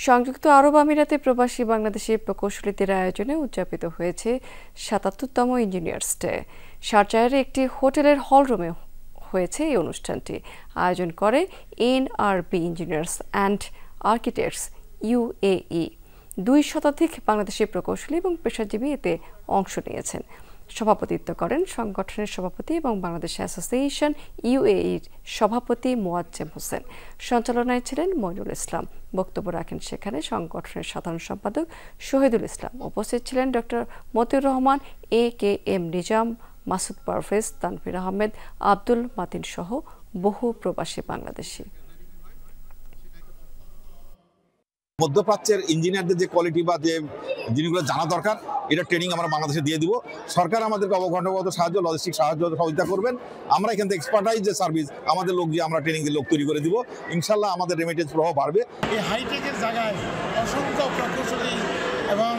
সংযুক্ত আরব আমিরাতে প্রবাসী বাংলাদেশি প্রকৌশলীদের আয়োজনে উদযাপিত হয়েছে ৭৭তম ইঞ্জিনিয়ার্স ডে। শারজাহের একটি হোটেলের হলরুমে হয়েছে এই অনুষ্ঠানটি। আয়োজন করে NRB engineers and architects UAE. ২ শতাধিক বাংলাদেশি প্রকৌশলী এবং পেশাজীবী এতে অংশ নিয়েছেন। সভাপতিত্ব করেন সংগঠনের সভাপতি এবং বাংলাদেশ অ্যাসোসিয়েশন ইউএইর সভাপতি মোয়াজ্জেম হোসেন। সঞ্চালনায় ছিলেন মইনুল ইসলাম। বক্তব্য রাখেন সেখানে সংগঠনের সাধারণ সম্পাদক শহীদুল ইসলাম। উপস্থিত ছিলেন ডক্টর মতিউর রহমান, AKM নিজাম, মাসুদ পারভেজ, তানভীর আহমেদ, আব্দুল মাতিন সহ বহু প্রবাসী বাংলাদেশি। মধ্যপ্রাচ্যের ইঞ্জিনিয়ারদের যে কোয়ালিটি বা যে জিনিসগুলো জানা দরকার, এটা ট্রেনিং আমরা বাংলাদেশে দিয়ে দিব। সরকার আমাদেরকে অবকাঠামোগত সাহায্য, লজিস্টিক সাহায্য সহযোগিতা করবেন। আমরা এখান থেকে এক্সপার্টাইজ যে সার্ভিস আমাদের লোক দিয়ে আমরা ট্রেনিং দিয়ে লোক তৈরি করে দিব। ইনশাল্লাহ আমাদের রেমিটেন্স প্রভাব বাড়বে। এই হাইটেকের জায়গায় অসংখ্য প্রকৌশলী এবং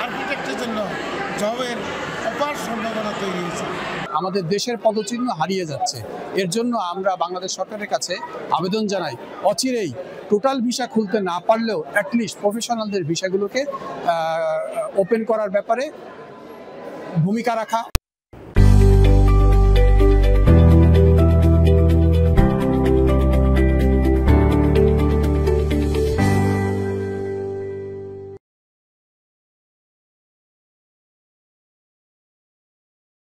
আর্কিটেক্টের জন্য জবের অপার সম্ভাবনা তৈরি হয়েছে। আমাদের দেশের পদচিহ্ন হারিয়ে যাচ্ছে। এর জন্য আমরা বাংলাদেশ সরকারের কাছে আবেদন জানাই, অচিরেই টোটাল ভিসা খুলতে না পারলেও অ্যাটলিস্ট প্রফেশনালদের ভিসাগুলোকে ওপেন করার ব্যাপারে ভূমিকা রাখা।